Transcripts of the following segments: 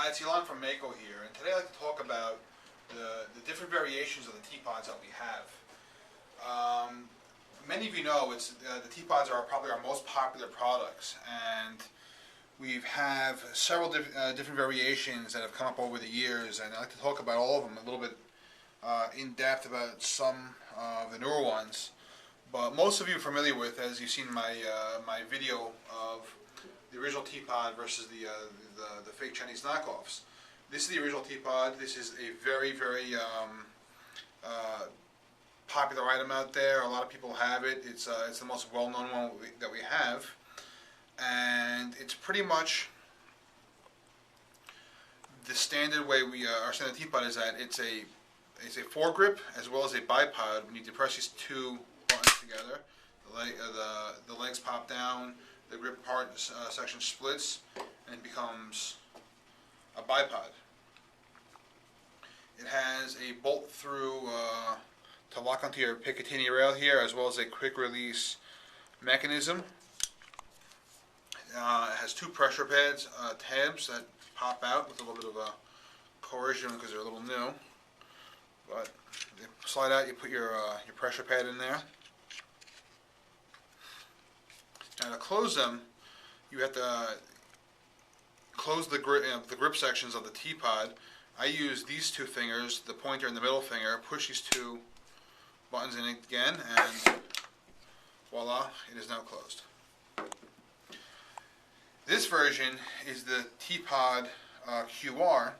Hi, it's Elon from Mako here, and today I'd like to talk about the different variations of the Teapods that we have. Many of you know the Teapods are probably our most popular products, and we have several different variations that have come up over the years, and I'd like to talk about all of them a little bit in depth about some of the newer ones. But most of you are familiar with, as you've seen my video of the original Teapot versus the fake Chinese knockoffs. This is the original Teapot. This is a very, very popular item out there. A lot of people have it. It's the most well-known one that we have, and it's pretty much the standard way our standard Teapot is that it's a foregrip as well as a bipod. When you depress these two buttons together, the legs pop down, the grip part section splits, and it becomes a bipod. It has a bolt through to lock onto your Picatinny rail here, as well as a quick release mechanism. It has two pressure pads, tabs that pop out with a little bit of a coercion because they're a little new. But they slide out, you put your pressure pad in there. Now to close them, you have to close the grip sections of the Teapot. I use these two fingers, the pointer and the middle finger, push these two buttons in again, and voila, it is now closed. This version is the Tpod QR.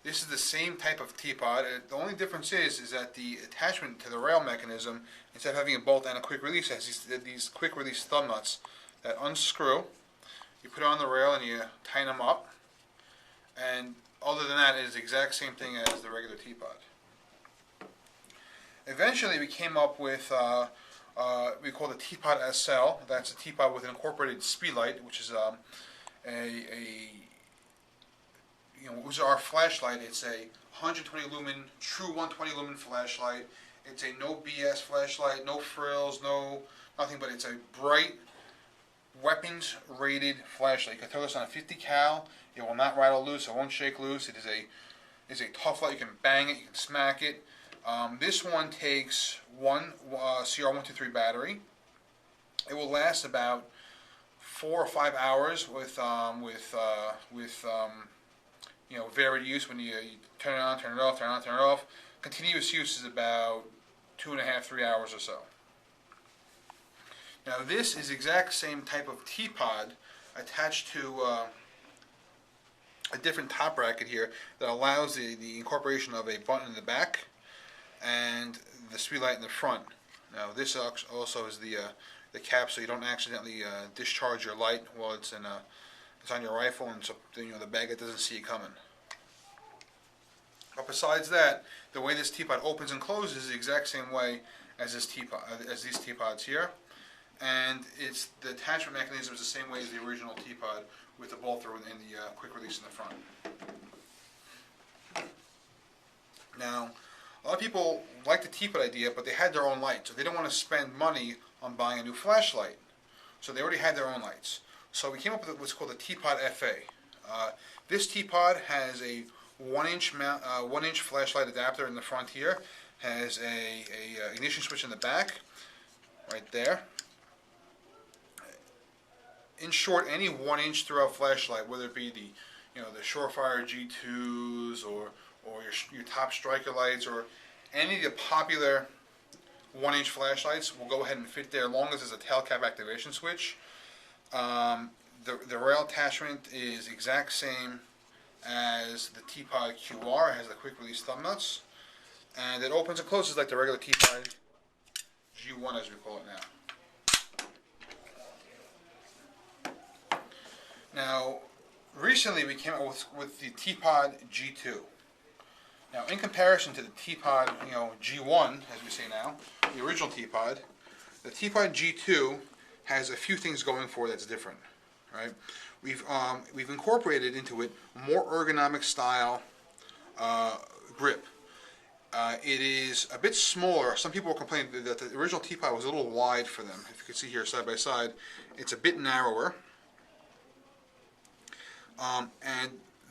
This is the same type of Teapot. The only difference is that the attachment to the rail mechanism, instead of having a bolt and a quick release, has these quick release thumb nuts that unscrew. You put it on the rail and you tighten them up. And other than that, it is the exact same thing as the regular Teapot. Eventually, we came up with we call the Tpod Sl. That's a Teapot with an incorporated speedlight, which is which is our flashlight. It's a 120 lumen, true 120 lumen flashlight. It's a no BS flashlight, no frills, nothing, but it's a bright, weapons rated flashlight. You can throw this on a 50 cal. It will not rattle loose. It won't shake loose. It is a tough light. You can bang it. You can smack it. This one takes one CR123 battery. It will last about 4 or 5 hours with varied use. When you turn it on, turn it off, turn it on, turn it off. Continuous use is about 2.5 to 3 hours or so. Now this is the exact same type of Teapot attached to a different top bracket here that allows the incorporation of a button in the back and the speedlight in the front. Now this also is the cap, so you don't accidentally discharge your light while it's on your rifle, and so the baggot doesn't see it coming. But besides that, the way this Teapot opens and closes is the exact same way as these Teapots here. And the attachment mechanism is the same way as the original Teapot, with the bolt through and the quick release in the front. Now, a lot of people like the Teapot idea, but they had their own light, so they don't want to spend money on buying a new flashlight. So they already had their own lights. So we came up with what's called the Teapot Fa. This Teapot has a 1-inch flashlight adapter in the front here. Has a ignition switch in the back, right there. In short, any 1-inch throughout flashlight, whether it be the Surefire G2s or your top striker lights or any of the popular 1-inch flashlights, will go ahead and fit there, as long as there's a tail cap activation switch. The rail attachment is exact same as the Teapot QR. It has the quick release thumb nuts, and it opens and closes like the regular Tpod G1, as we call it now. Now, recently we came out with the Tpod G2. Now, in comparison to the Tpod, G1, as we say now, the original Teapot, the Tpod G2 has a few things going for it that's different, right? We've incorporated into it more ergonomic style grip. It is a bit smaller. Some people complained that the original Teapot was a little wide for them. If you can see here side by side, it's a bit narrower. And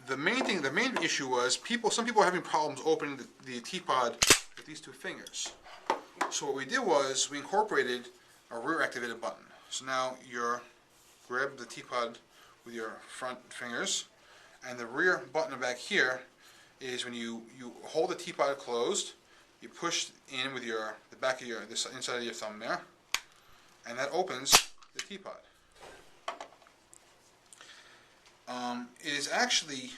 the main issue was some people were having problems opening the Teapot with these two fingers. So what we did was we incorporated a rear activated button. So now you grab the Teapot with your front fingers, and the rear button back here is when you hold the Teapot closed, you push in with the back of this inside of your thumb there, and that opens the Teapot. It is actually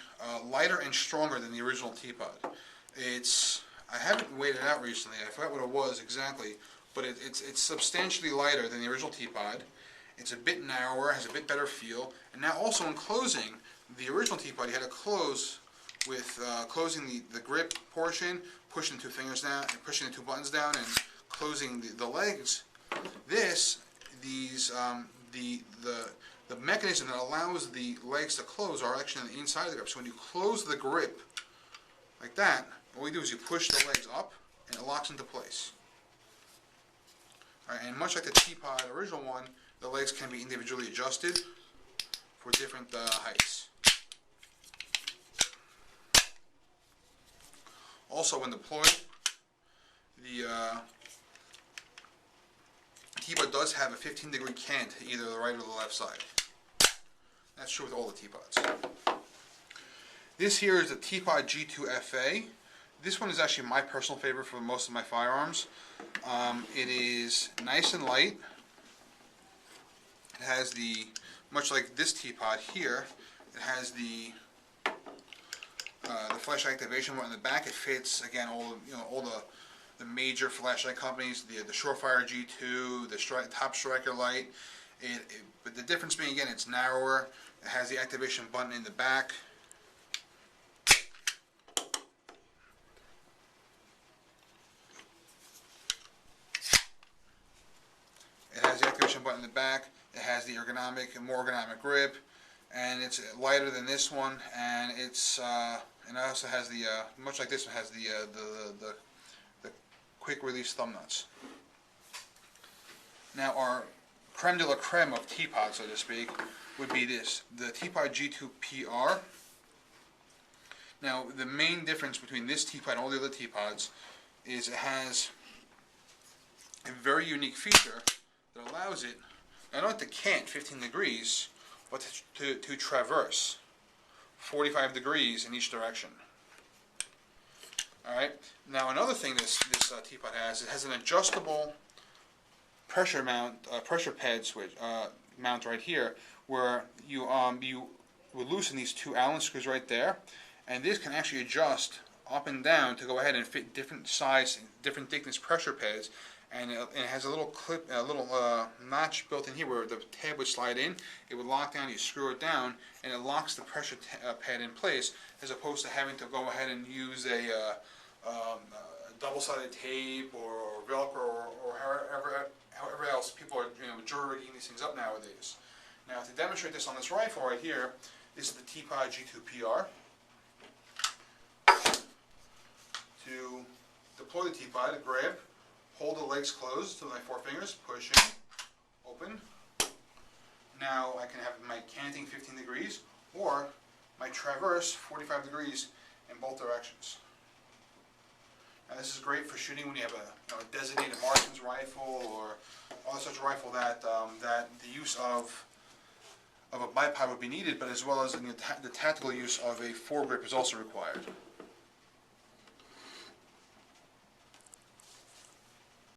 lighter and stronger than the original Teapot. I haven't weighed it out recently. I forgot what it was exactly, but it's substantially lighter than the original Teapot. It's a bit narrower, has a bit better feel, and now also in closing, the original Teapot you had to close with closing the grip portion, pushing the two fingers down, and pushing the two buttons down, and closing the legs. The mechanism that allows the legs to close are actually on the inside of the grip. So when you close the grip like that, all you do is you push the legs up, and it locks into place. All right, and much like the Teapot original one, the legs can be individually adjusted for different heights. Also, when deployed, the Teapot does have a 15-degree cant to either the right or the left side. That's true with all the Teapots. This here is the Teapot G2f Fa. This one is actually my personal favorite for most of my firearms. It is nice and light. It has much like this Teapot here, it has the flashlight activation button in the back. It fits again all the major flashlight companies, the Surefire G2, the Top Striker light. But the difference being, again, it's narrower. It has the activation button in the back. It has the activation button in the back. It has the more ergonomic grip, and it's lighter than this one. And it also has much like this one, has the quick release thumb nuts. Now our creme de la creme of Teapot, so to speak, would be the Tpod G2 PR. Now the main difference between this Teapot and all the other Teapots is it has a very unique feature that allows it not only to cant 15 degrees, but to traverse 45 degrees in each direction. Alright, now another thing this Teapot has, it has an adjustable pressure pad switch mount right here, where you would loosen these two Allen screws right there, and this can actually adjust up and down to go ahead and fit different size, different thickness pressure pads, and it has a little notch built in here where the tab would slide in. It would lock down. You screw it down, and it locks the pressure pad in place, as opposed to having to go ahead and use a double-sided tape or Velcro or however else people are jury rigging these things up nowadays. Now, to demonstrate this on this rifle right here, this is the Tpod G2 PR. To deploy the Teapot, grab, hold the legs closed to my four fingers, push in, open. Now I can have my canting 15 degrees or my traverse 45 degrees in both directions. Now this is great for shooting when you have a designated marksman's rifle or other such rifle that the use of a bipod would be needed, but as well as the tactical use of a foregrip is also required.